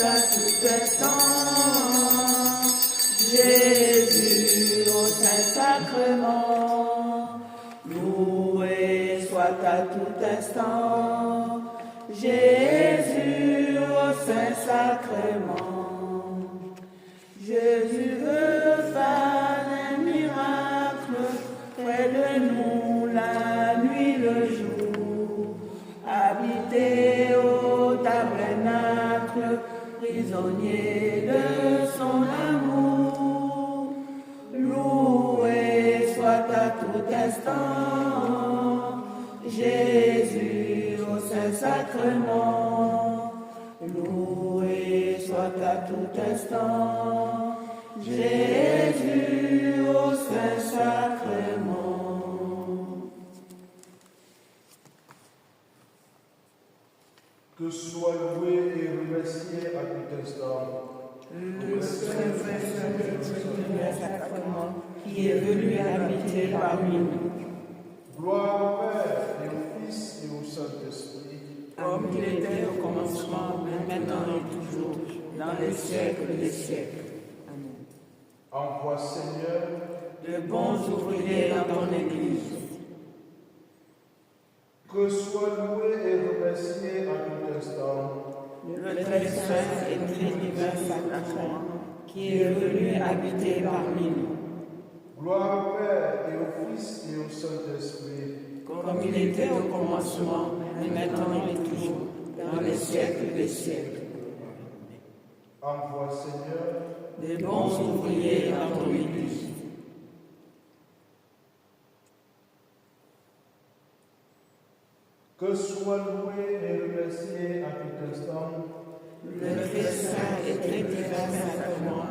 à tout instant. Jésus au Saint-Sacrement, loué soit à tout instant. Jésus au Saint-Sacrement. Jésus veut faire un miracle près de nous la nuit, le jour. Habiter au tabernacle, prisonnier de son amour. Loué soit à tout instant Jésus au Saint-Sacrement. Loué soit à tout instant Jésus au Saint-Sacrement. Que soit loué et remercié à tout instant Le Saint-Sacrement qui est venu habiter parmi nous. Gloire au Père et au Fils et au Saint-Esprit, Comme il était au commencement, maintenant et toujours, dans les siècles des siècles. Amen. envoie Seigneur De bons ouvriers dans ton Église. que soit loué et remercié à tout instant Le très saint et très divin Sacrement qui est venu habiter parmi nous. Gloire au Père et au Fils et au Saint-Esprit, Comme il était au commencement, maintenant et toujours, dans les siècles des siècles. envoie Seigneur De bons ouvriers dans ton Église. que soit loué et remercié à tout instant Le très saint et très divin Sacrement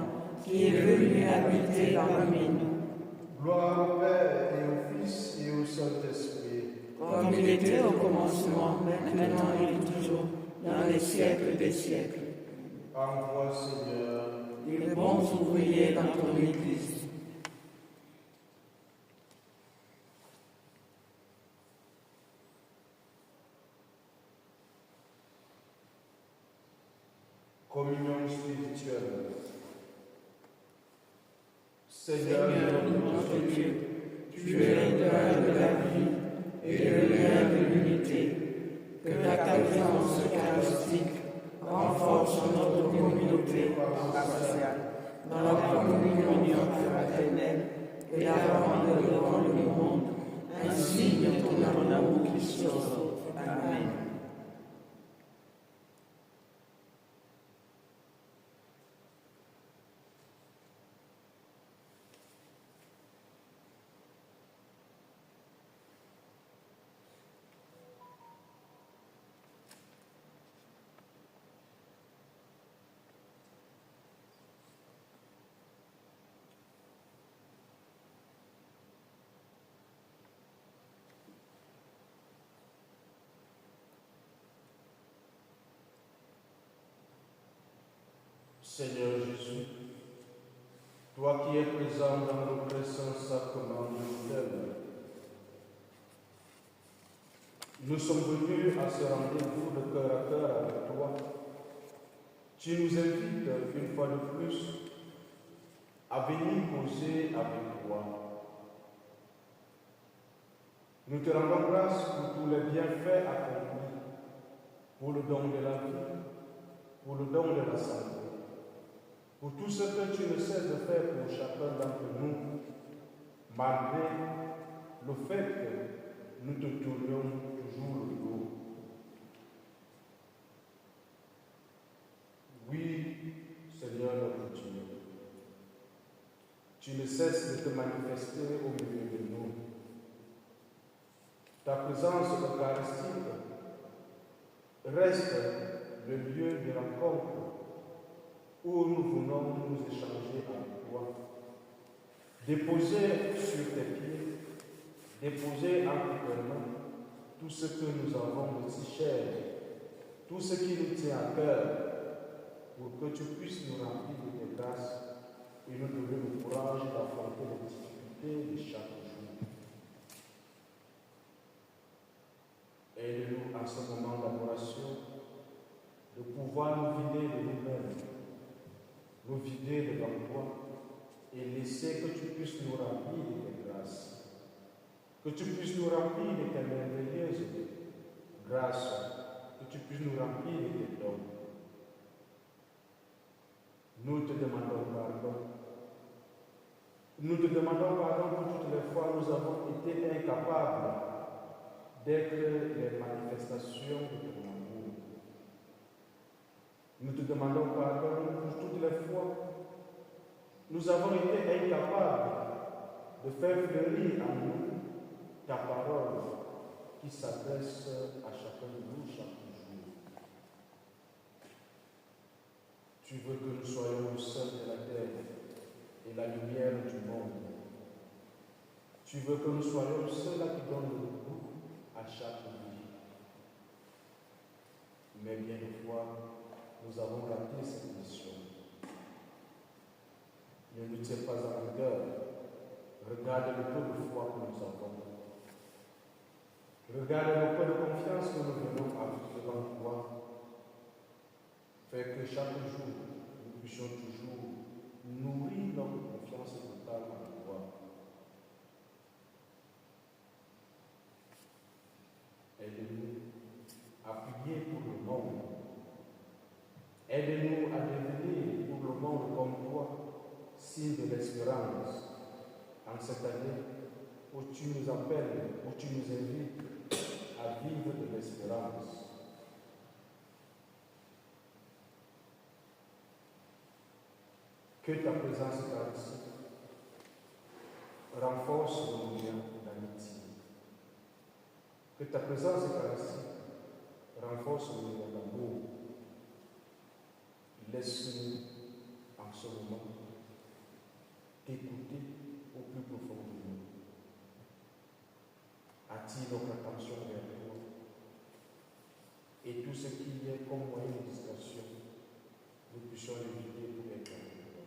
qui est venu habiter parmi nous. Gloire au Père et au Fils et au Saint-Esprit, Comme il était au commencement, maintenant et toujours, dans les siècles des siècles. envoie Seigneur Les bons ouvriers dans ton Église. communion spirituelle. Seigneur Seigneur, notre Dieu, tu es l'auteur de la vie et le lien de l'unité. Que ta présence eucharistique renforce notre communauté paroissiale dans la communion fraternelle et la rende devant le monde un signe de ton amour qui sauve. Amen. Seigneur Jésus, toi qui es présent dans le précieux sacrement de l'autel, nous sommes venus à ce rendez-vous de cœur à cœur avec toi. Tu nous invites une fois de plus à venir causer avec toi. Nous te rendons grâce pour tous les bienfaits accomplis, pour le don de la vie, pour le don de la santé, pour tout ce que tu ne cesses de faire pour chacun d'entre nous, malgré le fait que nous te tournions toujours le dos. Oui, Seigneur notre Dieu, tu ne cesses de te manifester au milieu de nous. Ta présence eucharistique reste le lieu de rencontre où nous venons nous échanger avec toi. Déposer sur tes pieds, déposer entre tes mains tout ce que nous avons de si cher, tout ce qui nous tient à cœur, pour que tu puisses nous remplir de tes grâces et nous donner le courage d'affronter les difficultés de chaque jour. Aide-nous à ce moment d'adoration de pouvoir nous vider de nous-mêmes nous vider devant toi et laisser que tu puisses nous remplir de tes grâces, que tu puisses nous remplir de tes merveilleuses grâces, que tu puisses nous remplir de tes dons. Nous te demandons pardon. Nous te demandons pardon pour toutes les fois où nous avons été incapables d'être les manifestations de ton amour. Nous te demandons pardon pour toutes les fois où nous avons été incapables de faire fleurir en nous ta parole qui s'adresse à chacun de nous chaque jour. Tu veux que nous soyons le sel de la terre et la lumière du monde. Tu veux que nous soyons ceux-là qui donnent le goût à chaque vie. Mais bien des fois, nous avons raté cette mission. Ne nous tiens pas à rigueur. Regarde le peu de foi que nous avons. Regarde le peu de confiance que nous venons avec devant toi. Fais que chaque jour, nous puissions toujours nourrir notre confiance totale en toi. Aide-nous à prier pour le monde. Aide-nous à devenir pour le monde comme toi, signe de l'espérance en cette année où tu nous appelles, où tu nous invites à vivre de l'espérance. Que ta présence eucharistique renforce nos liens d'amitié. Que ta présence eucharistique renforce nos liens d'amour. Laisse-nous en ce moment t'écouter au plus profond de nous. Attire notre attention vers toi et tout ce qui est comme moyen de distraction, nous puissions l'éviter pour être avec toi.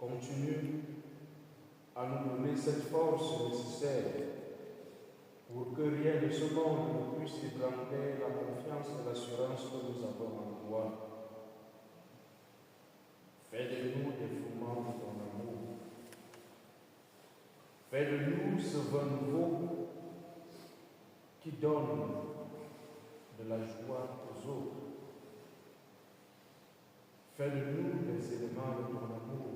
continue à nous donner cette force nécessaire pour que rien de ce monde ne puisse ébranler la confiance et l'assurance que nous avons en toi. Fais de nous des fondements de ton amour. Fais de nous ce vin nouveau qui donne de la joie aux autres. Fais de nous des éléments de ton amour,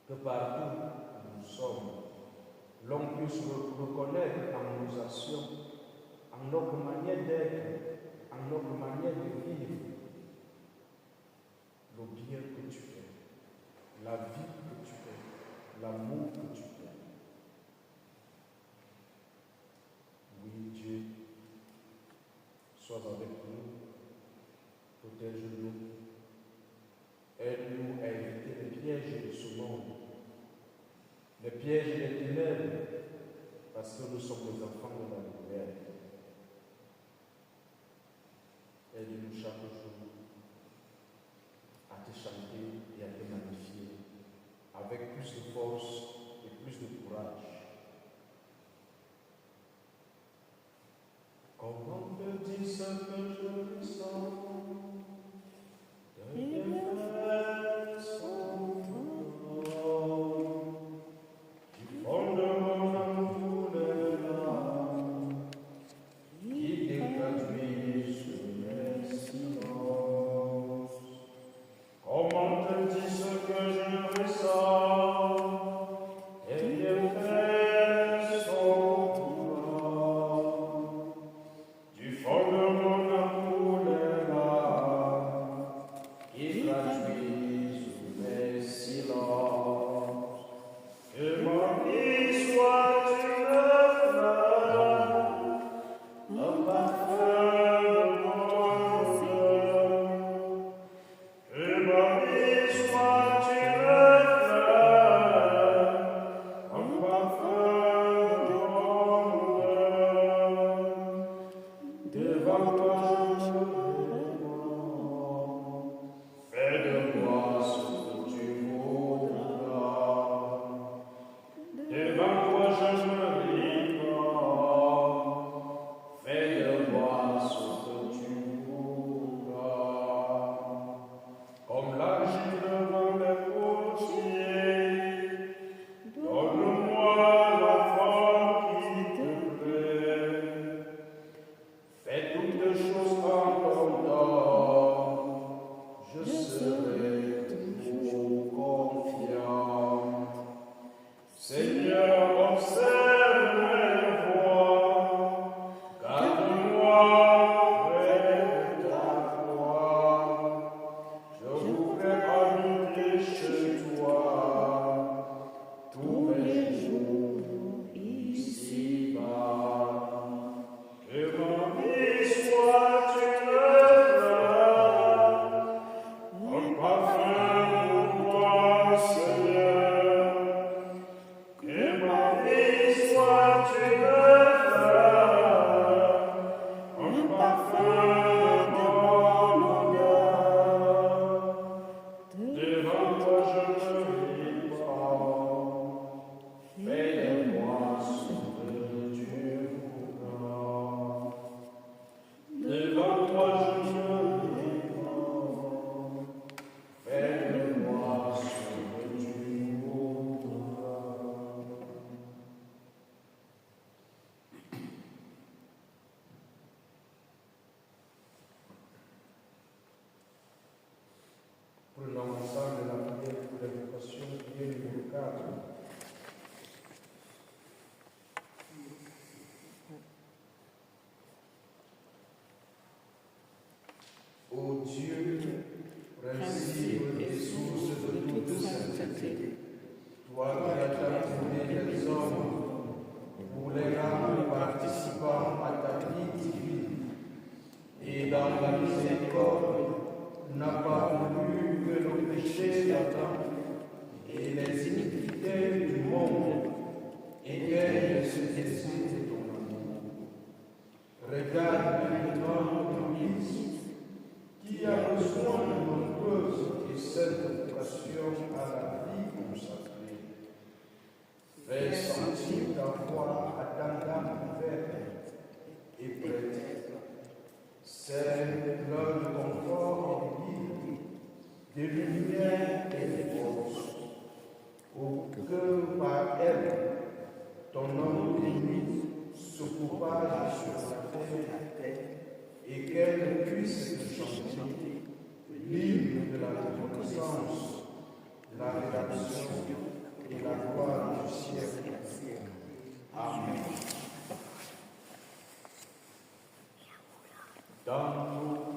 que partout où nous sommes, l'on puisse reconnaître en nos actions, en notre manière d'être, en notre manière de vivre, le bien que tu es, la vie que tu es, l'amour que tu es. Oui, Dieu, sois avec nous, protège-nous, aide-nous à éviter les pièges de ce monde, les pièges des ténèbres, parce que nous sommes les enfants de la lumière. Aide-nous chaque jour à te chanter et à te magnifier avec plus de force et plus de courage. Comment te dire ce que je ressens? Prenons ensemble la prière pour l'invocation qui est numéro 4. Ô Dieu, principe et source de toute sainteté, toi qui as formé les hommes pour les rendre participants à ta vie divine, et dans la miséricorde, n'a pas voulu que nos péchés d'Adam et les iniquités du monde éteignent ce désir de ton amour. Regarde maintenant ton Église qui a besoin de nombreuses et saines vocations résurrection à la vie consacrée. Fais sentir ta voix à ta dame ouverte et prête. C'est l'heure de confort et de guide, de lumière et de force, pour que par elle, ton nom béni se propage sur la terre et qu'elle puisse te chanter, libre de la reconnaissance, de la rédemption et la gloire du siècle. Amen. Dans nos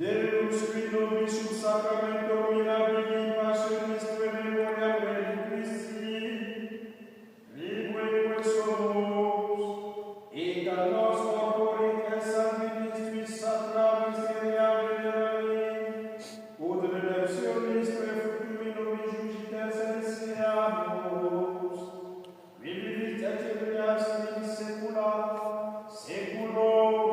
Deus qui nobis sub sacramento mirabili passionis tue memoria prediquisti, ligue quesomus, et a nos corpore et sanguinis sacra mysteria venerali, ut redemptionis perfectumi nobis jugiter senseamus, qui vivit et eternias in saecula saeculorum.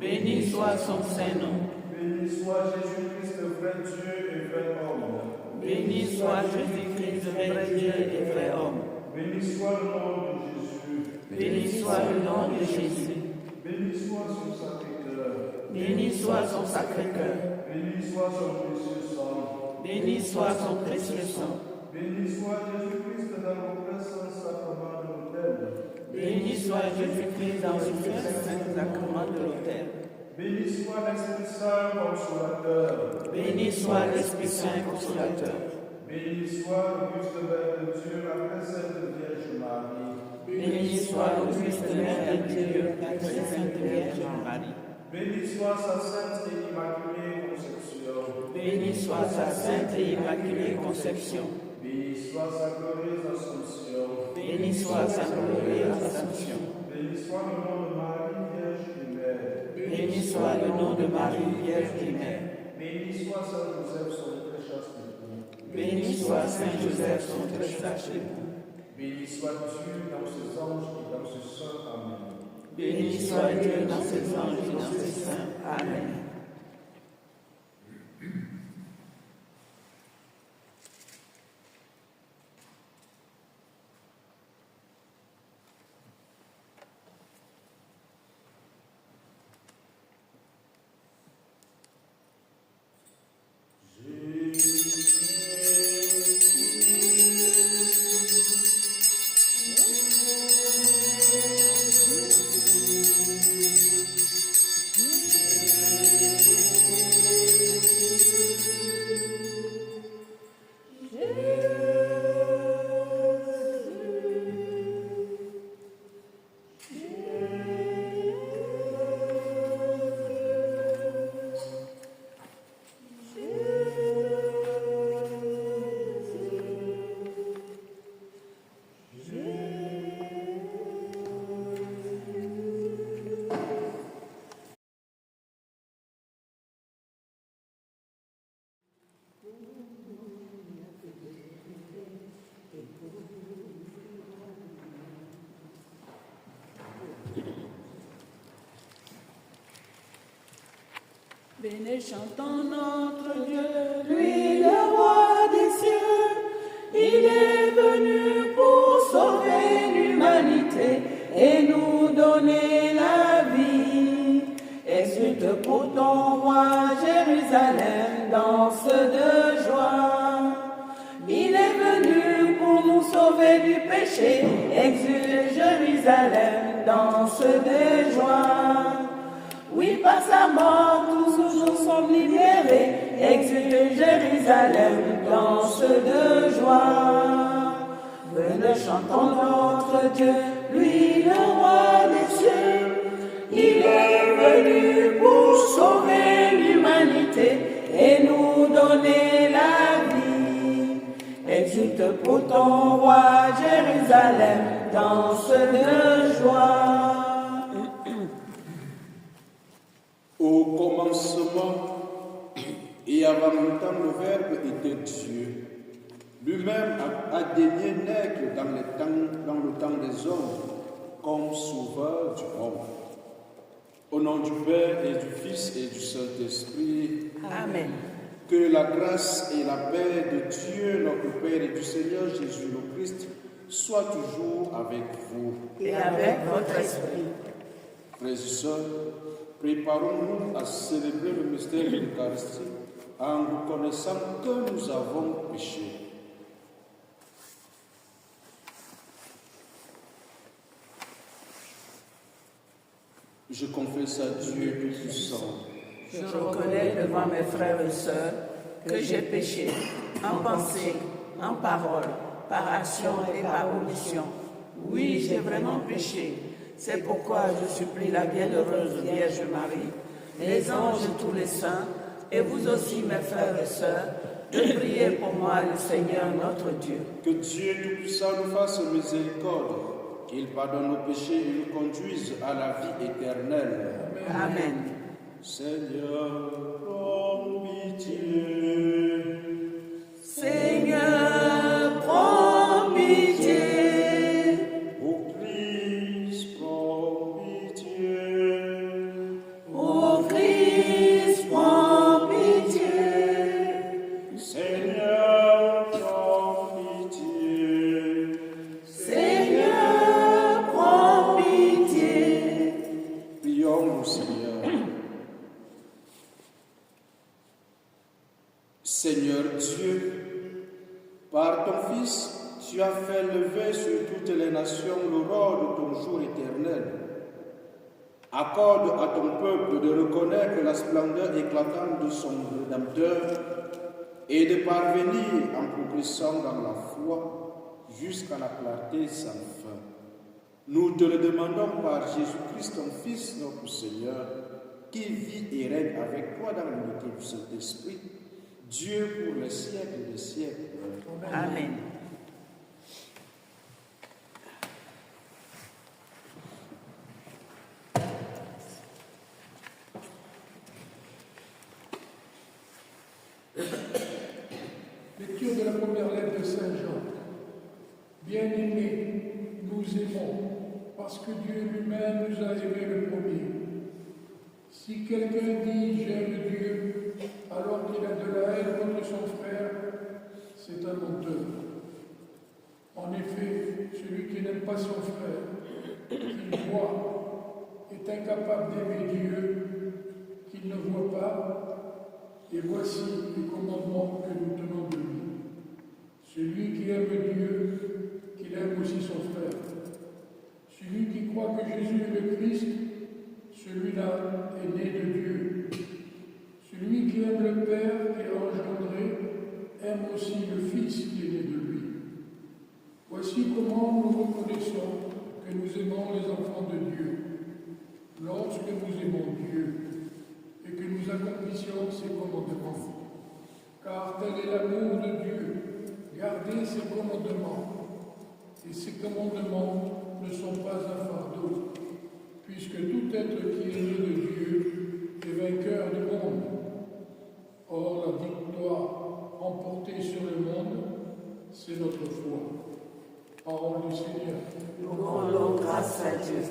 Béni soit son Saint-Nom. Béni soit Jésus-Christ, vrai Dieu et vrai homme. Béni soit Jésus-Christ, vrai Dieu et vrai homme. Béni soit le nom de Jésus. Béni soit le nom de Jésus. Béni soit son Sacré-Cœur. Béni soit son Sacré-Cœur. Béni soit son précieux sang. Béni soit son précieux sang. Béni soit Jésus-Christ dans le précieux sacrement de l'autel. Béni soit Jésus-Christ dans le précieux sacrement de l'autel. Béni soit l'Esprit Saint consolateur. Béni soit l'Esprit Saint consolateur. Béni soit l'Auguste Verbe de Dieu, la précède de soit l'auguste Mère de Dieu, la très sainte Vierge Marie. Béni soit sa sainte et immaculée conception. Béni soit sa sainte et immaculée conception. Béni soit sa glorieuse assomption. Béni soit sa glorieuse assomption. Béni soit le nom de Marie, Vierge et Mère. Béni soit le nom de Marie, Vierge et Mère. Béni soit Saint Joseph, son très chaste époux. Béni soit Saint Joseph, son très chaste époux. Béni soit Dieu dans ses anges et dans ses saints. Amen. Béni soit Dieu dans ses anges et dans ses saints. Amen. Venez, chantons notre Dieu, lui le roi des cieux. Il est venu pour sauver l'humanité et nous donner la vie. Exulte pour ton roi, Jérusalem, danse de joie. Il est venu pour nous sauver du péché. Exulte Jérusalem, danse de joie. Oui, par sa mort, tous nous sommes libérés. Exulte Jérusalem, danse de joie. Venez, chantons notre Dieu, lui le roi des cieux. Il est venu pour sauver l'humanité et nous donner la vie. Exulte pour ton roi, Jérusalem, danse de joie. Au commencement et avant le temps, le Verbe était Dieu. Lui-même a daigné naître dans le temps des hommes, comme sauveur du monde. Au nom du Père et du Fils et du Saint-Esprit. Amen. Que la grâce et la paix de Dieu, notre Père, et du Seigneur Jésus le Christ soient toujours avec vous. Et avec votre esprit. Frères et sœurs, préparons-nous à célébrer le mystère de l'Eucharistie en reconnaissant que nous avons péché. Je confesse à Dieu Tout-Puissant. Je reconnais devant mes frères et sœurs que j'ai péché en pensée, en parole, par action et par omission. Oui, j'ai vraiment péché. C'est pourquoi je supplie la bienheureuse Vierge Marie, les anges et tous les saints, et vous aussi, mes frères et sœurs, de prier pour moi, le Seigneur notre Dieu. Que Dieu Tout-Puissant nous fasse miséricorde, qu'il pardonne nos péchés et nous conduise à la vie éternelle. Amen. Seigneur, prends pitié. Seigneur, prends pitié. Ô Christ, prends pitié. Ô Christ, prends pitié. Seigneur, prends pitié. Seigneur, prends pitié. Prions le Seigneur. Seigneur Dieu, par ton Fils, tu as fait lever sur toutes les nations l'aurore de ton jour éternel. Accorde à ton peuple de reconnaître la splendeur éclatante de son Rédempteur et de parvenir en progressant dans la foi jusqu'à la clarté sans fin. Nous te le demandons par Jésus-Christ, ton Fils, notre Seigneur, qui vit et règne avec toi dans l'unité du Saint-Esprit, Dieu pour les siècles des siècles. Amen. Lecture de la première lettre de Saint Jean. Bien-aimés, nous aimons, parce que Dieu lui-même nous a aimés le premier. Si quelqu'un dit « j'aime Dieu » alors qu'il a de la haine contre son frère, c'est un menteur. En effet, celui qui n'aime pas son frère, qu'il voit, est incapable d'aimer Dieu, qu'il ne voit pas, et voici les commandements que nous tenons de lui. Celui qui aime Dieu, qu'il aime aussi son frère. Celui qui croit que Jésus est le Christ, celui-là est né de Dieu. Celui qui aime le Père et a engendré, aime aussi le Fils qui est né de lui. Voici comment nous reconnaissons que nous aimons les enfants de Dieu. Lorsque nous aimons Dieu et que nous accomplissions ses commandements. Car tel est l'amour de Dieu, garder ses commandements. Et ces commandements ne sont pas un fardeau, puisque tout être qui est né de Dieu est vainqueur du monde. Or, la victoire remportée sur le monde, c'est notre foi. Parole du Seigneur. Nous rendons grâce à Dieu.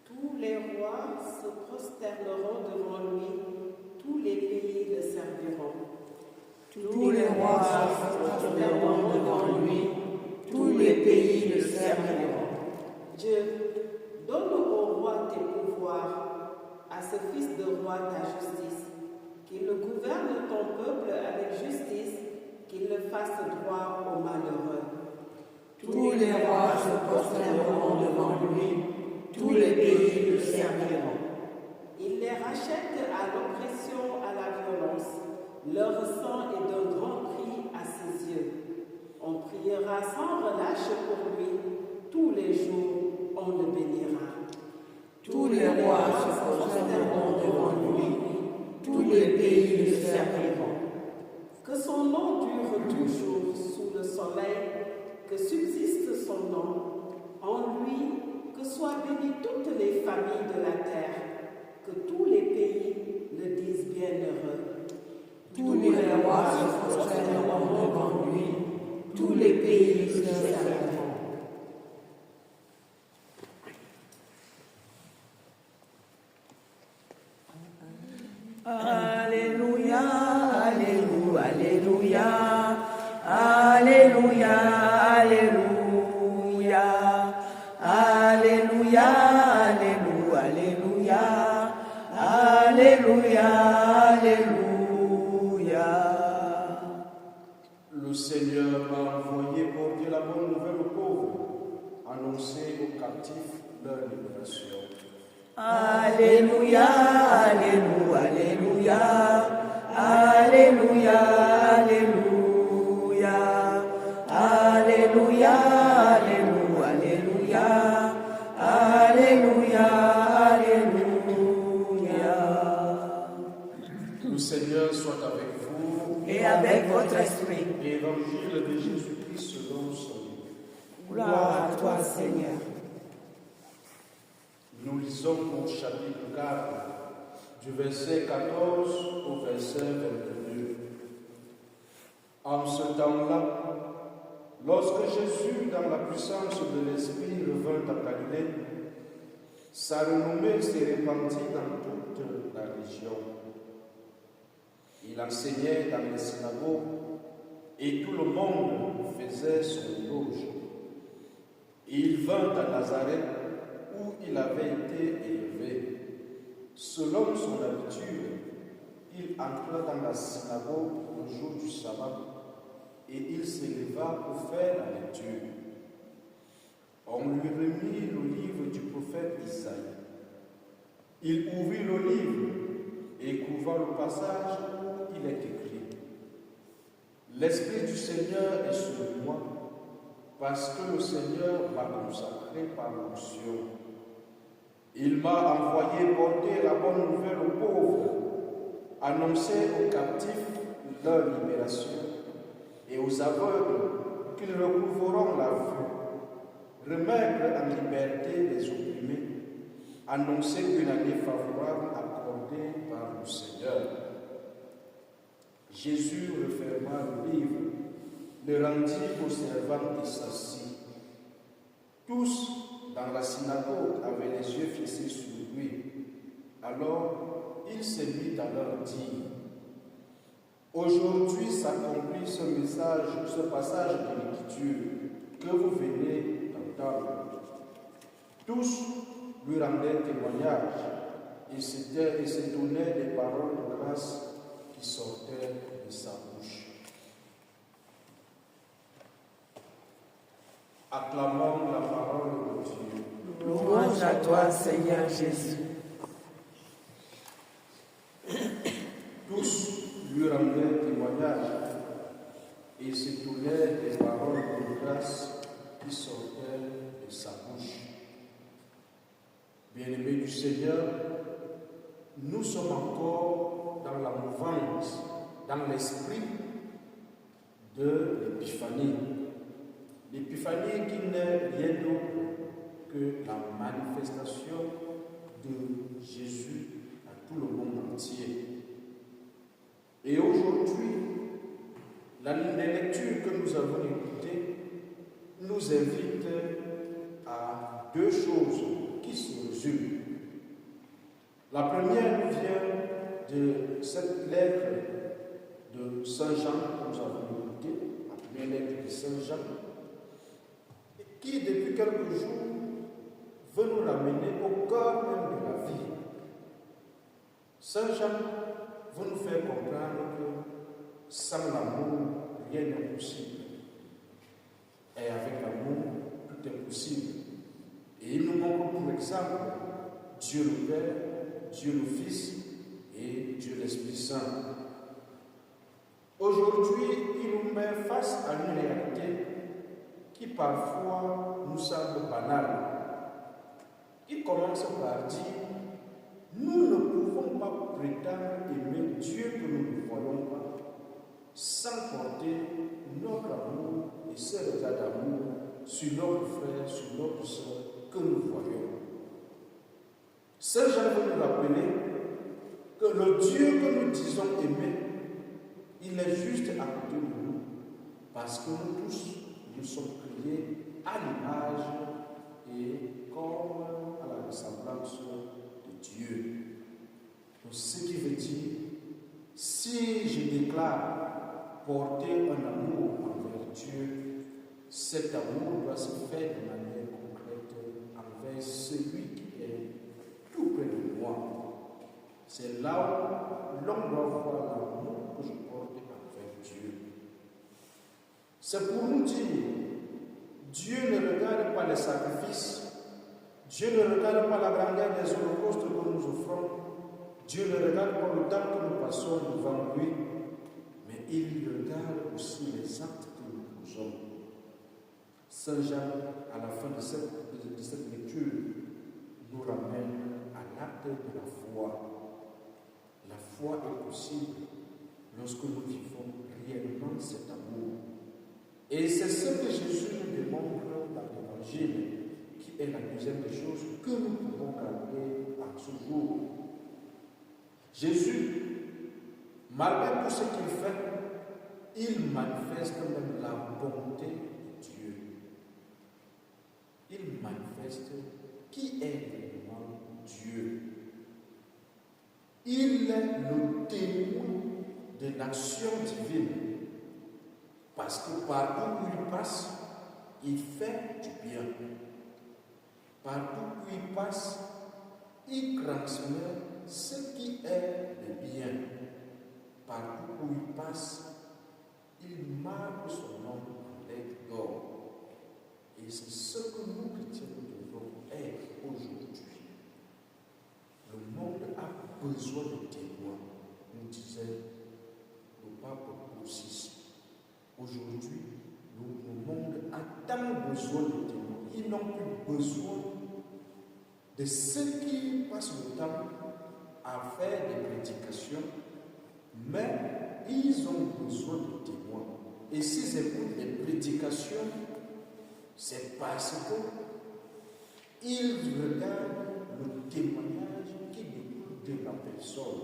Tous les rois se prosterneront devant lui, tous les pays le serviront. Tous les rois se prosterneront devant lui, tous les pays le serviront. Dieu, donne au roi tes pouvoirs, à ce fils de roi ta justice, qu'il le gouverne ton peuple avec justice, qu'il le fasse droit aux malheureux. Tous les rois se prosterneront devant lui, tous les pays le serviront. Il les rachète à l'oppression, à la violence. Leur sang est d'un grand prix à ses yeux. On priera sans relâche pour lui. Tous les jours, on le bénira. Tous les rois se prosterneront devant lui, tous les pays le serviront. Que son nom dure toujours sous le soleil, que subsiste son nom. En lui, que soient bénies toutes les familles de la terre, que tous les pays le disent bienheureux. Tous les rois se prosterneront devant lui, tous les pays le serviront. Alléluia, Alléluia, Alléluia, Alléluia, Alléluia, Alléluia, Alléluia, Alléluia, Alléluia. Le Seigneur m'a envoyé pour dire la bonne nouvelle aux pauvres, annoncer aux captifs leur libération. Alléluia, Alléluia, Alléluia, Alléluia, Alléluia, Alléluia, Alléluia, Alléluia, Alléluia. Le Seigneur soit avec vous Et avec votre esprit. Évangile de Jésus-Christ selon son livre. Gloire à toi, Seigneur. Nous lisons au chapitre 4, du verset 14 au verset 22. En ce temps-là, lorsque Jésus, dans la puissance de l'Esprit, revint à Galilée, sa renommée s'est répandue dans toute la région. Il enseignait dans les synagogues et tout le monde faisait son éloge. Il vint à Nazareth où il avait été élevé. Selon son habitude, il entra dans la synagogue le jour du sabbat et il s'éleva pour faire la lecture. On lui remit le livre du prophète Isaïe. Il ouvrit le livre et couvra le passage où il est écrit: L'Esprit du Seigneur est sur moi, parce que le Seigneur m'a consacré par l'onction. Il m'a envoyé porter la bonne nouvelle aux pauvres, annoncer aux captifs leur libération et aux aveugles qu'ils retrouveront la vue, remettre en liberté les opprimés, annoncer une année favorable accordée par le Seigneur. Jésus referma le livre, le rendit aux servants et s'assit. Tous dans la synagogue avaient les yeux fixés sur lui. Alors il se mit à leur dire: Aujourd'hui s'accomplit ce passage de l'Écriture que vous venez d'entendre. Tous lui rendaient témoignage et s'étonnaient des paroles de grâce qui sortaient de sa bouche. Acclamons la parole de Dieu. Louange à toi, Seigneur Jésus. Tous lui rendaient témoignage et s'étonnaient des paroles de grâce qui sortaient de sa bouche. Bien-aimés du Seigneur, nous sommes encore dans la mouvance, dans l'esprit de l'Épiphanie. L'Épiphanie qui n'est rien d'autre que la manifestation de Jésus à tout le monde entier. Et aujourd'hui, la lecture que nous avons écoutée nous invite à deux choses qui se résument. La première nous vient de cette lettre de Saint Jean que nous avons écoutée, la première lettre de Saint Jean, qui depuis quelques jours veut nous ramener au cœur même de la vie. Saint Jean veut nous faire comprendre que sans l'amour, rien n'est possible. Et avec l'amour, tout est possible. Et il nous montre pour exemple Dieu le Père, Dieu le Fils et Dieu l'Esprit Saint. Aujourd'hui, il nous met face à une réalité qui parfois nous semble banale. Il commence par dire: nous ne pouvons pas prétendre aimer Dieu que nous ne voyons pas, sans porter notre amour et ce regard d'amour sur notre frère, sur notre soeur que nous voyons. Saint Jean veut nous rappeler que le Dieu que nous disons aimer, il est juste à côté de nous, parce que nous tous, nous sommes créés à l'image et comme à la ressemblance de Dieu. Donc, ce qui veut dire, si je déclare porter un amour envers Dieu, cet amour doit se faire de manière concrète envers celui qui est tout près de moi. C'est là où l'on doit voir l'amour que je porte envers Dieu. C'est pour nous dire, Dieu ne regarde pas les sacrifices, Dieu ne regarde pas la grandeur des holocaustes que nous offrons, Dieu ne regarde pas le temps que nous passons devant lui, mais il regarde aussi les actes que nous posons. Saint Jean, à la fin de cette lecture, nous ramène à l'acte de la foi. La foi est possible lorsque nous vivons réellement cet amour. Et c'est ce que Jésus nous démontre dans l'Évangile, qui est la deuxième des choses que nous pouvons garder à ce jour. Jésus, malgré tout ce qu'il fait, il manifeste même la bonté de Dieu. Il manifeste qui est vraiment Dieu. Il est le témoin de l'action divine. Parce que partout où il passe, il fait du bien. Partout où il passe, il transmet ce qui est le bien. Partout où il passe, il marque c'est ce que nous, chrétiens, nous devons être aujourd'hui. Le monde a besoin de témoins, nous disait le pape Paul VI. Aujourd'hui, le monde a tant besoin de témoins. Ils n'ont plus besoin de ceux qui passent le temps à faire des prédications, mais ils ont besoin de témoins. Et s'ils écoutent les prédications, c'est parce qu'ils regardent le témoignage qui découle de la personne.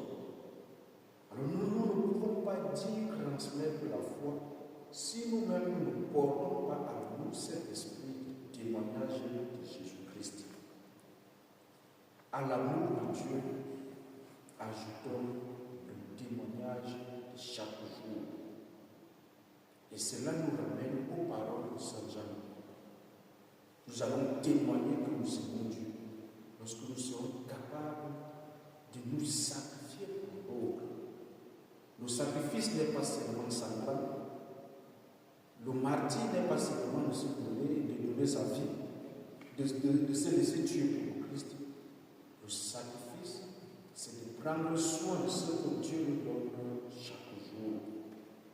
Alors nous ne pouvons pas dire transmettre la foi si nous-mêmes nous ne portons pas à nous cet esprit de témoignage de Jésus-Christ. À l'amour de Dieu, ajoutons le témoignage de chaque jour. Et cela nous ramène aux paroles de Saint Jean. Nous allons témoigner que nous aimons Dieu lorsque nous serons capables de nous sacrifier pour l'autre. Le sacrifice n'est pas seulement sanglant. Le martyr n'est pas seulement de se donner, de donner sa vie, de se laisser tuer pour Christ. Le sacrifice, c'est de prendre soin de ce que Dieu nous donne chaque jour.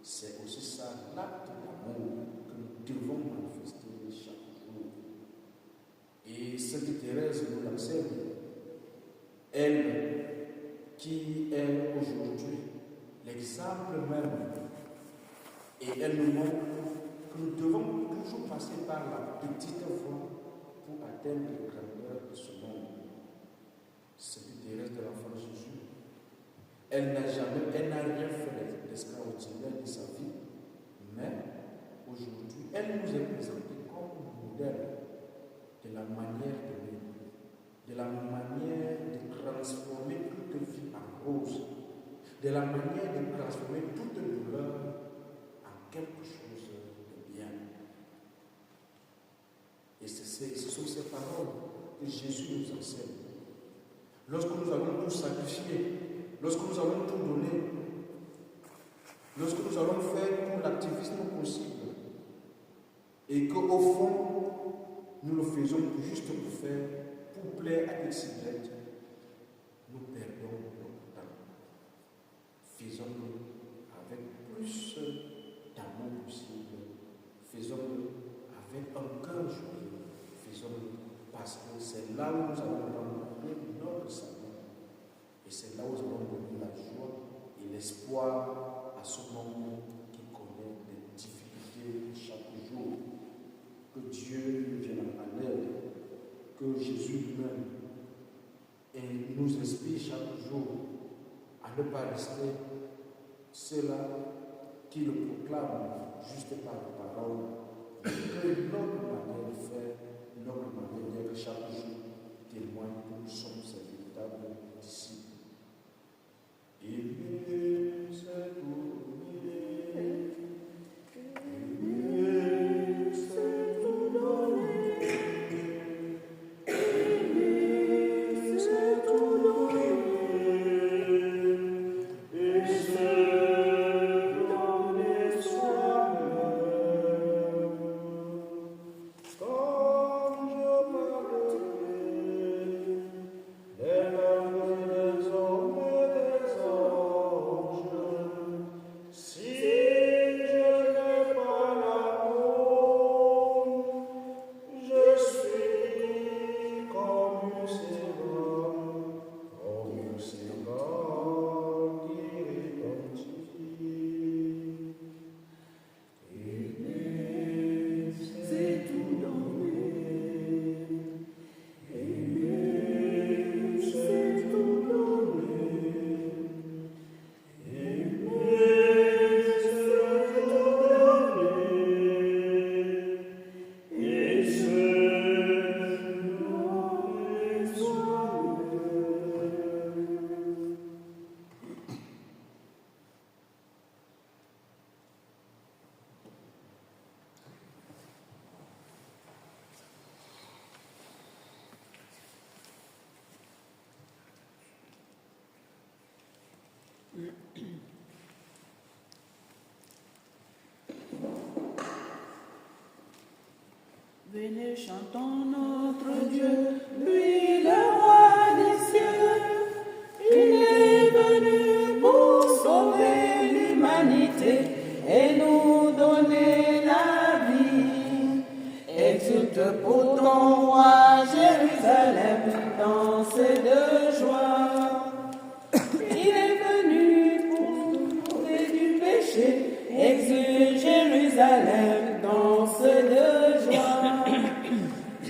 C'est aussi ça l'acte d'amour que nous devons manifester chaque jour. Et Sainte Thérèse nous l'enseigne. Elle qui est aujourd'hui l'exemple même. Et elle nous montre que nous devons toujours passer par la petite voie pour atteindre les grandeurs de ce monde. Sainte Thérèse de l'Enfant Jésus, elle n'a rien fait d'extraordinaire de sa vie, mais aujourd'hui, elle nous est présentée comme modèle de la manière d'aimer, de la manière de transformer toute vie en rose, de la manière de transformer toute douleur en quelque chose de bien. Et ce sont ces paroles que Jésus nous enseigne. Lorsque nous allons tout sacrifier, lorsque nous allons tout donner, lorsque nous allons faire tout l'activisme possible, et qu'au fond, nous le faisons juste pour plaire à X, Y, nous perdons notre temps. Faisons-le avec plus d'amour possible, faisons-le avec un cœur joyeux, faisons-le parce que c'est là où nous allons rencontrer notre salut. Et c'est là où nous allons donner la joie et l'espoir à ce monde qui connaît des difficultés chaque jour. Que Dieu nous vienne en aide, que Jésus lui-même nous inspire chaque jour à ne pas rester ceux-là qui le proclament juste par la parole, mais que notre manière de faire, notre manière d'être chaque jour témoigne que nous sommes ses véritables disciples. Aimer, c'est donner. Aimer, c'est tout donner. Aimer, c'est tout donner. Et c'est donner soi-même. Comme je parlerai des langues des hommes et des anges, si je n'ai pas l'amour, je suis comme un serpent qui identifie. Aimer, c'est tout donner. Aimer, c'est tout donner. Aimer, c'est tout donner. Et c'est donner soi-même. Venez, chantons notre Dieu, lui le roi des cieux. Il est venu pour sauver l'humanité et nous donner la vie. Exulte pour ton roi Jérusalem, danse de joie. Il est venu pour nous sauver du péché. Exulte Jérusalem, danse de joie.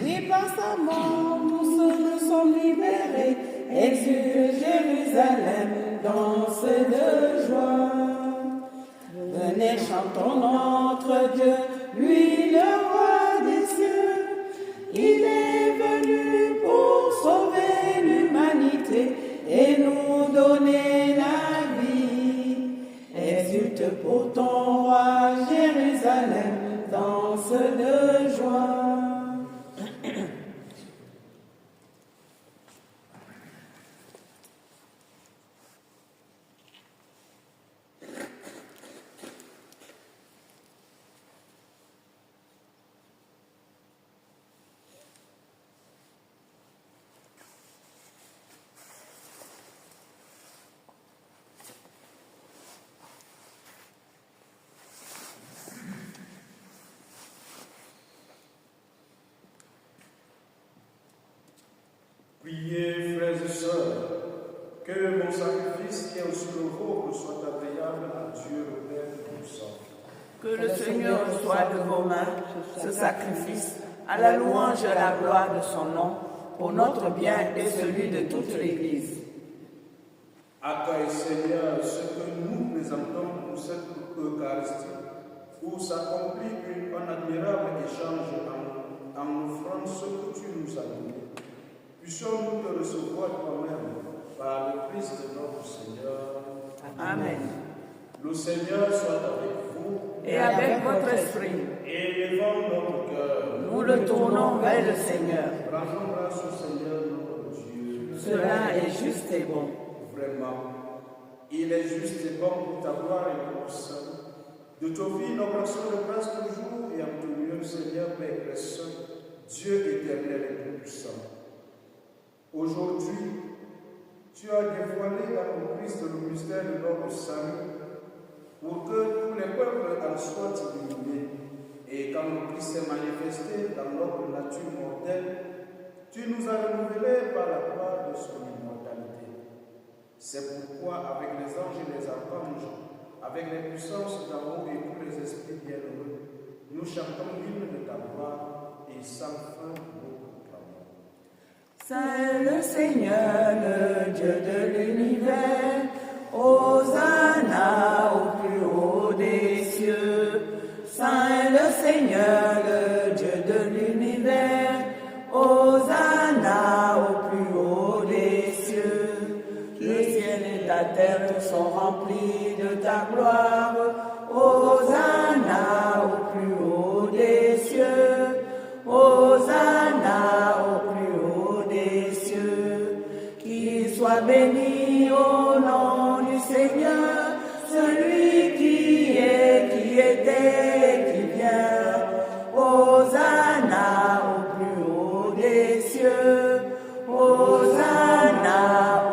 Oui, par sa mort, nous sommes libérés. Exulte Jérusalem, danse de joie. Venez, chantons notre Dieu, lui le roi des cieux. Il est venu pour sauver l'humanité et nous donner la vie. Exulte pour ton roi Jérusalem, danse de joie. Priez, frères et sœurs, que mon sacrifice qui est aussi le vôtre soit agréable à Dieu le Père Tout-Puissant. Que le Seigneur reçoive de vos mains ce sacrifice à la louange et à la gloire de son nom, pour notre bien et celui de toute l'Église. Accueille, Seigneur, ce que nous présentons pour cette Eucharistie, où s'accomplit un admirable échange en offrant ce que tu nous as donné. Puissions-nous te recevoir toi-même par le Christ notre Seigneur. Amen. Le Seigneur soit avec vous. Et avec votre esprit, Élevons notre cœur. nous le tournons vers le Seigneur. Rendons grâce au Seigneur notre Dieu. Cela est juste et bon. Vraiment, il est juste et bon pour ta gloire et pour ça. De t'offrir nos orations de grâce toujours et en tout lieu, Seigneur, Père Saint, Dieu éternel et tout-puissant. Aujourd'hui, tu as dévoilé dans le Christ le mystère de notre salut, pour que tous les peuples en soient illuminés. Et quand le Christ est manifesté dans notre nature mortelle, tu nous as renouvelés par la gloire de son immortalité. C'est pourquoi, avec les anges et les archanges, avec les puissances d'en haut et tous les esprits bienheureux, nous chantons l'hymne de ta gloire et sans fin nous proclamons. Saint le Seigneur, le Dieu de l'univers, Hosanna au plus haut des cieux. Saint le Seigneur, le Dieu de l'univers, Hosanna au plus haut des cieux. Le ciel et la terre sont remplis de ta gloire, Hosanna au plus haut des cieux. Hosanna au plus haut des cieux. Qu'il soit béni au nom du Seigneur, celui qui est, qui était et qui vient. Hosanna au plus haut des cieux. Hosanna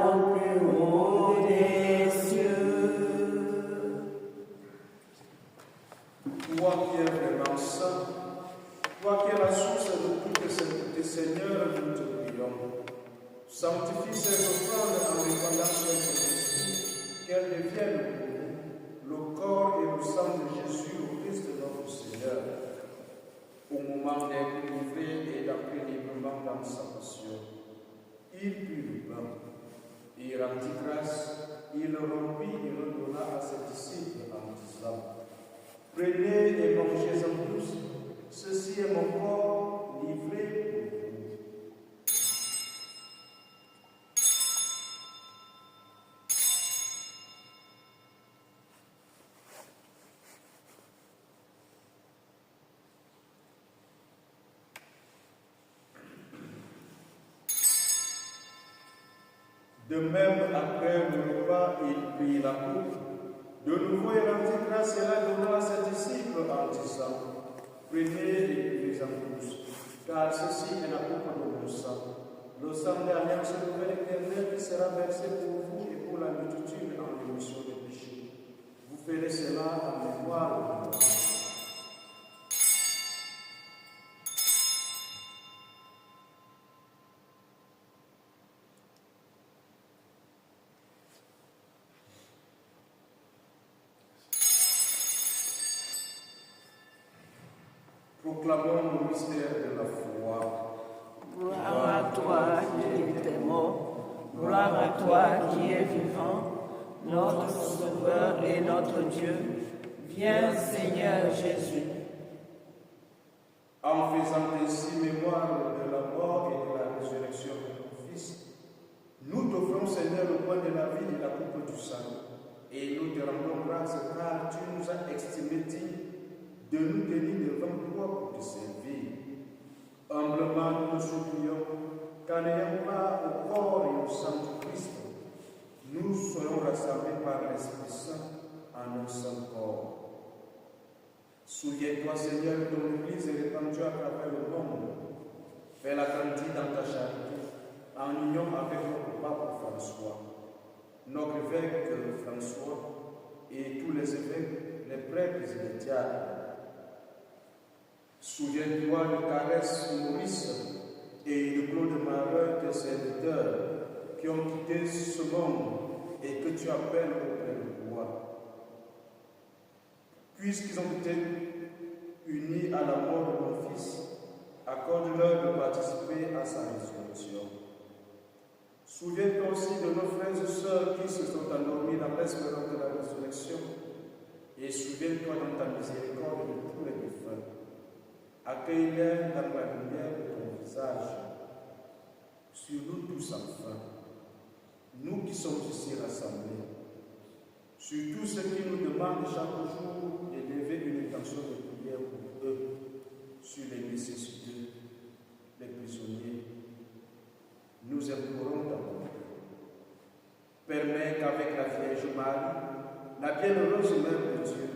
au plus haut des cieux. Toi qui es vraiment saint, toi qui es la source de toute sainteté, Seigneur, nous te prions. Sanctifie ces offrandes en répandant sur Christ, qu'elles deviennent pour nous le corps et le sang de Jésus, le Christ notre Seigneur. Au moment d'être livré et d'entrer librement dans sa passion, il prit le pain, il rendit grâce, il le rompit et le donna à ses disciples en disant: Prenez et mangez-en tous, ceci est mon corps livré pour vous. De même, après le repas, il prit la coupe. De nouveau, il rendit grâce et la donna à ses disciples en disant: Prenez et buvez-en tous. car ceci est la coupe de mon sang, le sang d'alliance nouvelle éternelle qui sera versé pour vous et pour la multitude en rémission des péchés. Vous ferez cela en mémoire de moi. Proclamons le mystère de la foi. Gloire à toi qui étais mort, gloire à toi qui es vivant, notre Sauveur et notre Dieu. Viens, Seigneur Jésus. En faisant ainsi mémoire de la mort et de la résurrection de ton Fils, nous t'offrons, Seigneur, le pain de la vie et la coupe du sang. Et nous te rendons grâce car tu nous as estimé dignes de nous tenir devant toi pour te servir. Humblement, nous te supplions qu'en n'ayant pas au corps et au sang du Christ, nous soyons rassemblés par l'Esprit Saint en un seul corps. Souviens-toi, Seigneur, de ton Église répandue à travers le monde. Fais-la grandir dans ta charité, en union avec notre pape François, notre évêque François et tous les évêques, les prêtres et les diacres. Souviens-toi de Caresse Maurice et de Claude Marin, tes serviteurs, qui ont quitté ce monde et que tu appelles auprès de toi. Puisqu'ils ont été unis à la mort de mon Fils, accorde-leur de participer à sa résurrection. Souviens-toi aussi de nos frères et sœurs qui se sont endormis dans l'espérance de la résurrection, et souviens-toi dans ta miséricorde de tous les défunts. Accueille-les dans la lumière de ton visage. Sur nous tous enfin, nous qui sommes ici rassemblés, sur tous ceux qui nous demandent chaque jour d'élever une intention de prière pour eux, sur les nécessiteux, les prisonniers, nous implorons ta bonté. Permets qu'avec la Vierge Marie, la bienheureuse Mère de Dieu,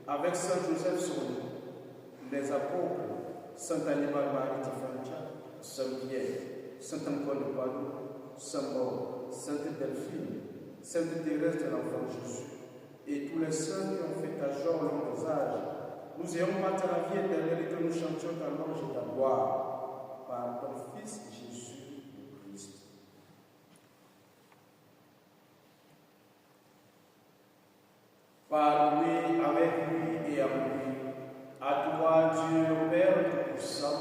avec Saint Joseph son nom, les apôtres, Saint Annibal Marie de Francia, Saint Pierre, Saint Antoine de Padoue, Saint Maur, Sainte Delphine, Sainte Thérèse de l'Enfant Jésus, et tous les saints qui ont fait ta joie au long des âges, nous ayons battu la vie éternelle et que nous chantions ta louange et ta gloire par ton Fils Jésus le Christ. Par lui, avec lui et en lui, à toi, Dieu, le Père Tout-Puissant,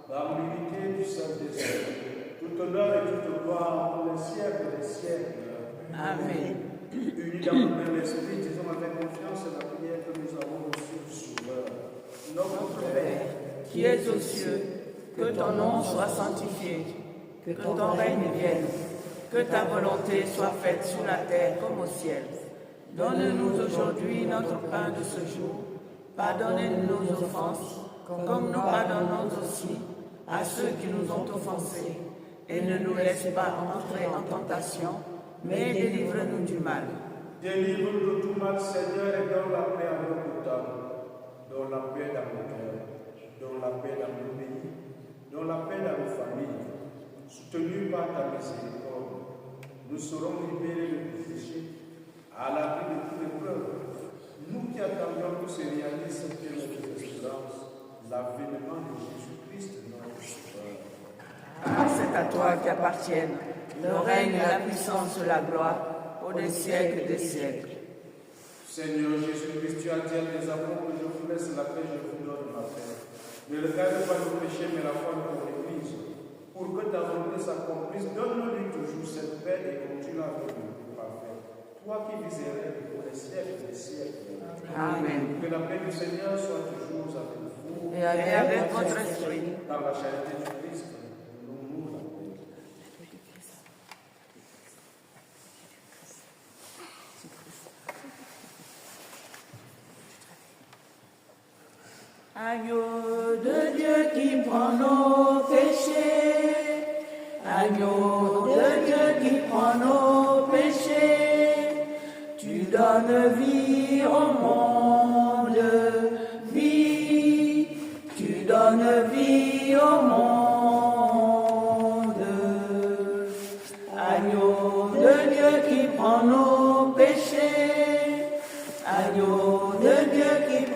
dans l'unité du Saint-Esprit, tout honneur et toute gloire pour les siècles des siècles. Amen. Unis dans le même esprit, disons avec confiance la prière que nous avons reçue du Sauveur. Notre Père, Qui es aux cieux, que ton nom soit sanctifié, que ton règne vienne, que ta volonté soit faite sur la terre comme au ciel. Donne-nous aujourd'hui notre pain de ce jour. Pardonnez-nous nos offenses, comme nous pardonnons aussi à ceux qui nous ont offensés. Et ne nous laisse pas entrer en tentation, mais délivre-nous du mal. Délivre-nous de tout mal, Seigneur, et donne la paix à notre âme. Donne la paix dans nos cœurs, donne la paix dans nos pays, donne la paix dans nos familles. Soutenus par ta miséricorde, nous serons libérés de tout péché, à l'abri de toutes les preuves. Nous qui attendions que se réalise cette notre espérance, l'avènement de Jésus-Christ, notre Sauveur. Car c'est à toi qu'appartiennent le règne, la puissance, la gloire, pour des siècles des siècles. Seigneur Jésus-Christ, tu as dit à tes apôtres, je vous laisse la paix, je vous donne ma paix. Ne regarde pas le péché, mais la foi de ton Église. Pour que ta volonté s'accomplisse, donne-lui toujours cette paix et continue avec nous parfait. Toi qui vis et règnes pour les siècles des siècles. Amen. Que la paix du Seigneur soit toujours avec vous. Et avec votre esprit. Dans la charité du Christ, nous la paix. Agneau de Dieu qui prend nos péchés, agneau de Dieu qui prend nos péchés, tu donnes vie au monde, vie, tu donnes vie au monde.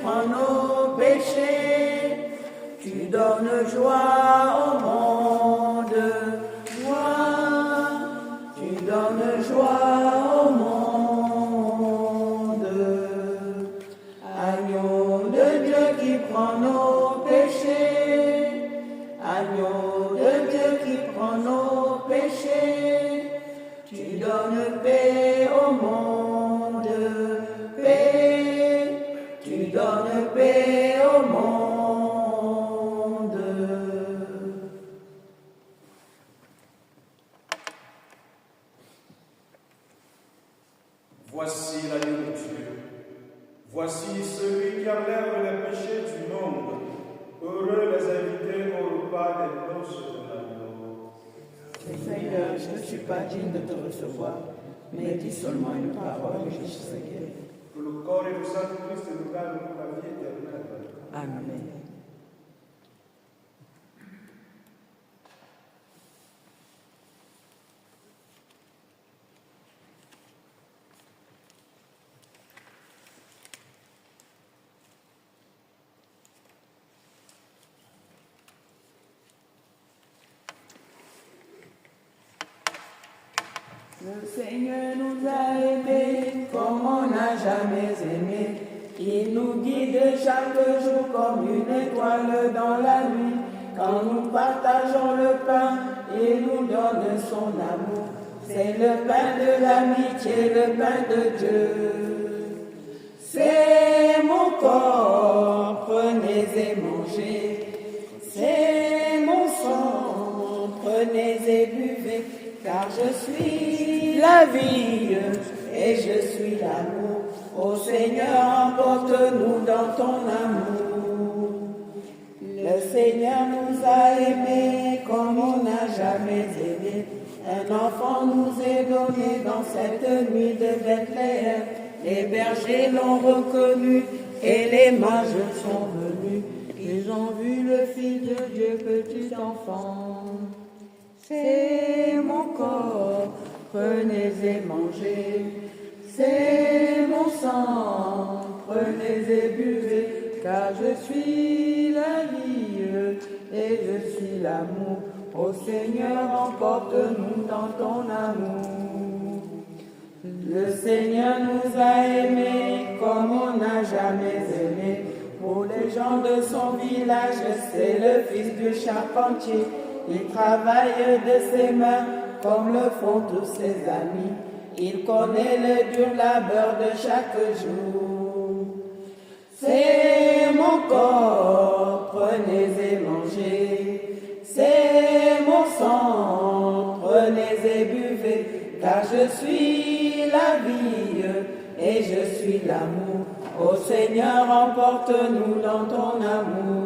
prends nos péchés, tu donnes joie au monde. Joie, tu donnes joie au monde. Agneau de Dieu qui prend nos péchés, agneau de Dieu qui prend nos péchés, tu donnes paix au monde, paix, tu donnes paix au monde. Voici l'agneau de Dieu. Voici celui qui enlève les péchés du monde. Heureux les invités au repas des noces de l'agneau. Seigneur, je ne suis pas digne de te recevoir, mais dis seulement une parole et je serai guéri. Que le corps et le sang de Christ nous gardent pour la vie éternelle. Amen. Le Seigneur nous a aimés comme on n'a jamais aimé. Il nous guide chaque jour comme une étoile dans la nuit. Quand nous partageons le pain, il nous donne son amour. C'est le pain de l'amitié, le pain de Dieu. C'est mon corps, prenez et mangez. C'est mon sang, prenez et buvez. Car je suis la vie et je suis l'amour. Ô Seigneur, emporte-nous dans ton amour. Le Seigneur nous a aimés comme on n'a jamais aimé. Un enfant nous est donné dans cette nuit de Bethléem. Les bergers l'ont reconnu et les mages sont venus. Ils ont vu le Fils de Dieu, petit enfant. C'est mon corps, prenez et mangez. C'est mon sang, prenez et buvez. Car je suis la vie et je suis l'amour. Ô Seigneur, emporte-nous dans ton amour. Le Seigneur nous a aimés comme on n'a jamais aimé. Pour les gens de son village, c'est le fils du charpentier. Il travaille de ses mains comme le font tous ses amis. Il connaît le dur labeur de chaque jour. C'est mon corps, prenez et mangez. C'est mon sang, prenez et buvez. Car je suis la vie et je suis l'amour. Ô Seigneur, emporte-nous dans ton amour.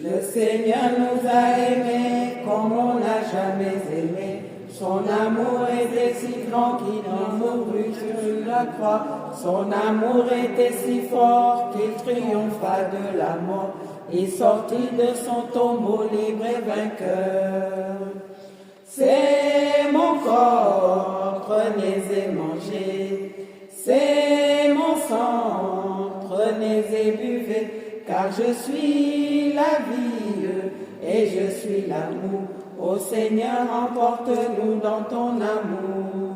Le Seigneur nous a aimés comme on n'a jamais aimé. Son amour était si grand qu'il en mourut sur la croix. Son amour était si fort qu'il triompha de la mort. Il sortit de son tombeau libre et vainqueur. C'est mon corps, prenez et mangez. C'est mon sang, prenez et buvez. Car je suis la vie et je suis l'amour. Ô Seigneur, emporte-nous dans ton amour.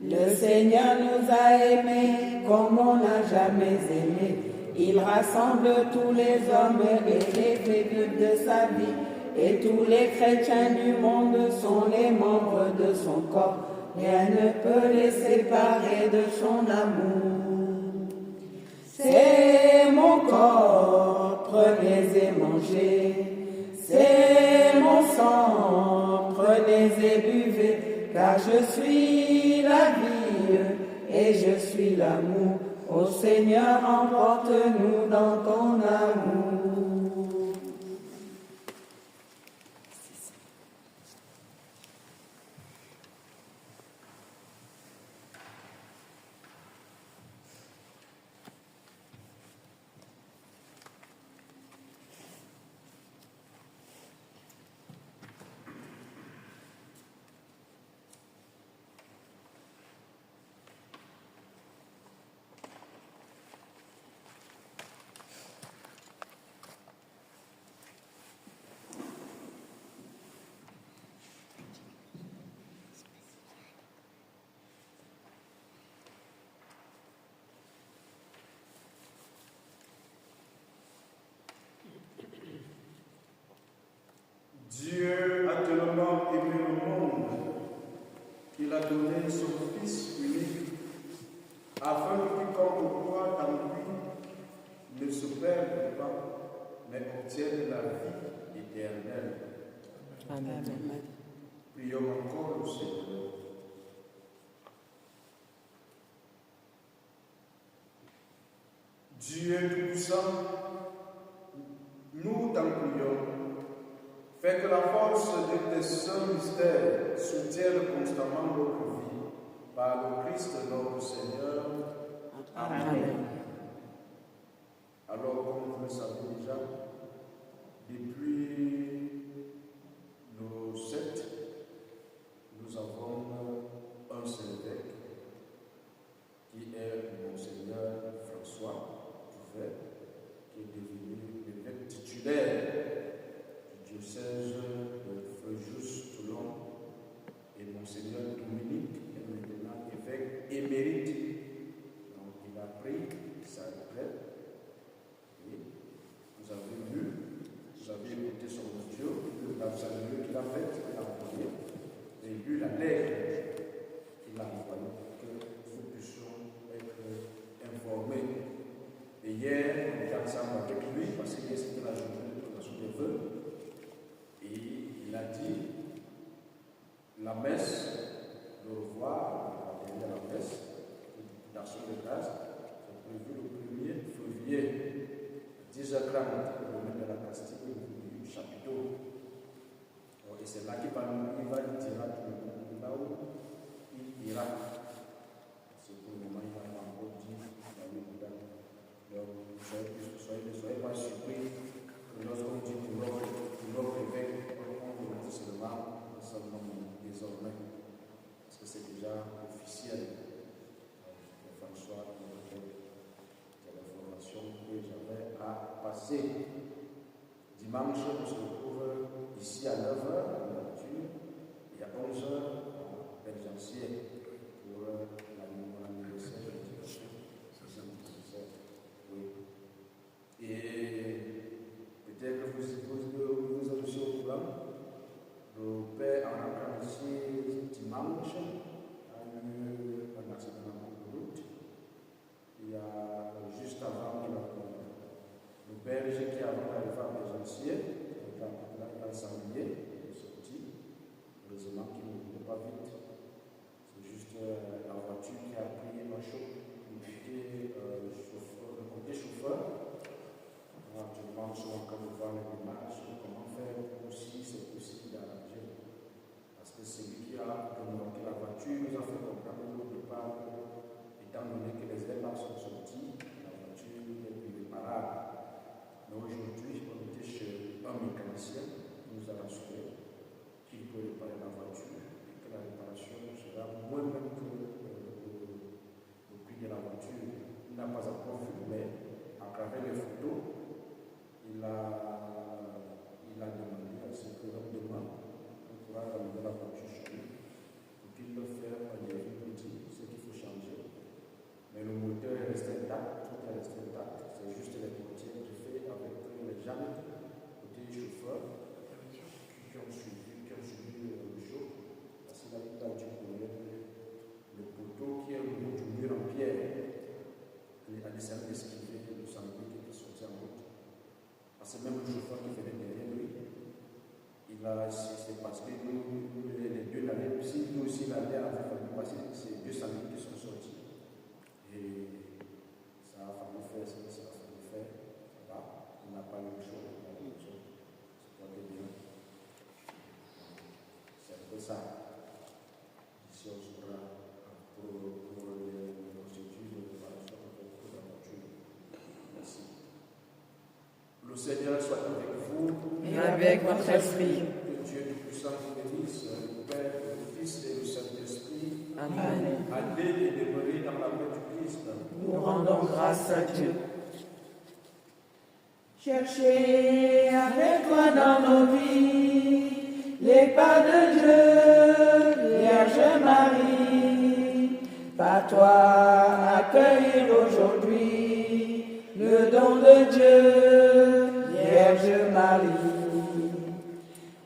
Le Seigneur nous a aimés comme on n'a jamais aimé. Il rassemble tous les hommes et les véhicules de sa vie. Et tous les chrétiens du monde sont les membres de son corps. Rien ne peut les séparer de son amour. C'est mon corps, prenez et mangez. C'est mon sang, prenez et buvez. Car je suis la vie et je suis l'amour. Ô Seigneur, emporte-nous dans ton amour. obtienne la vie éternelle. Amen. Prions encore le Seigneur. Dieu Tout-Puissant, nous t'en prions. Fais que la force de tes saints mystères soutienne constamment notre vie. Par le Christ notre Seigneur. Amen. Alors, comme vous le savez déjà, depuis nos 7, nous avons un seul évêque qui est Monseigneur François Duvet, qui est devenu l'évêque titulaire du diocèse de Fréjus-Toulon, et Monseigneur Dominique est maintenant évêque émérite. Donc il a pris sa retraite. Et vous avez vu, vous avez écouté son audio, la saluée qu'il a faite, qu'il a envoyée, et lu la lettre qu'il a envoyée pour que nous puissions être informés. Et hier, on était ensemble avec lui, parce que hier c'était la journée de préparation des vœux, et il a dit la messe, le revoir, on va à la messe, d'action de grâce, c'est prévu le 1er février, 10h30, le domaine de la Castille, du chapiteau. Et c'est là qu'il va lui tirer là où il ira. C'est pour le moment, il va encore dire dans le Bouddha. Donc, soyez pas surpris que lorsqu'on dit pour l'autre évêque, on dit seulement son nom désormais. Parce que c'est déjà officiel. François, c'est l'information que j'avais à passer. Dimanche, on se retrouve ici à 9h à la nature et à 11h à Belgiancier pour l'anniversaire de l'éducation. Oui. Et peut-être que vous êtes aussi au courant, le père en Arcancier dimanche a eu un accident de route. Il y a juste avant le berger qui a arrivé à Belgiancier, il a s'ennuyer, il est sorti. Heureusement qu'il ne voulait pas vite. C'est juste la voiture qui a pris un choc. Le côté chauffeur. Actuellement, nous sommes en train de voir les démarches, comment faire aussi, c'est possible d'arranger. Parce que celui qui a remorqué la voiture nous a fait comprendre au départ, étant donné que les airbags sont sortis, la voiture n'est plus réparable. Mais aujourd'hui, on était chez un mécanicien qui nous a rassuré qu'il peut réparer la voiture et que la réparation sera moins même que le prix de la voiture. Il n'a pas encore vu, mais à travers les photos, il a demandé à ce que demain, on pourra ramener la voiture chez lui pour qu'il le fasse un début petit, ce qu'il faut changer. Mais le moteur est resté intact, tout est resté intact. C'est juste les portières que j'ai fait avec les jantes côté chauffeur qui ont suivi le show. Parce qu'il a dû connaître le poteau qui est au bout du mur en pierre. Il a décidé d'esquiver le sanglier qui était sorti en route. Parce que même le chauffeur qui venait derrière lui, c'est parce que les deux l'avaient, si lui aussi l'avait fallu passer, c'est deux sangliers qui sont sortis. Et ça a fallu faire, ça va, il n'a pas eu le choix, c'est pas bien. C'est un peu ça. Ici, on sera pour les procédures de préparation pour la voiture. Merci. Le Seigneur soit avec vous Et avec votre esprit. Que Dieu Tout-Puissant vous bénisse, le Père, le Fils et le Saint-Esprit. Amen. Allez et demeurez dans la paix du Christ. Nous rendons grâce à Dieu. Cherchez avec toi dans nos vies les pas de Dieu, Vierge Marie. Par toi accueillir aujourd'hui le don de Dieu, Vierge Marie.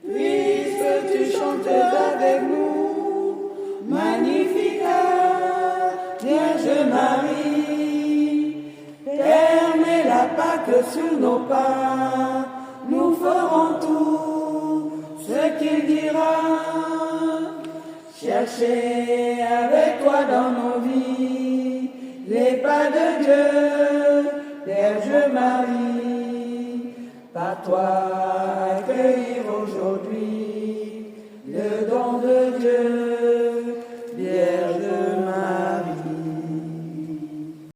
Puisque tu chantes avec nous, Magnificat, Vierge Marie. Permets la Pâque sur nos pas, marcher avec toi dans nos vies, les pas de Dieu, Vierge Marie, par toi accueillir aujourd'hui le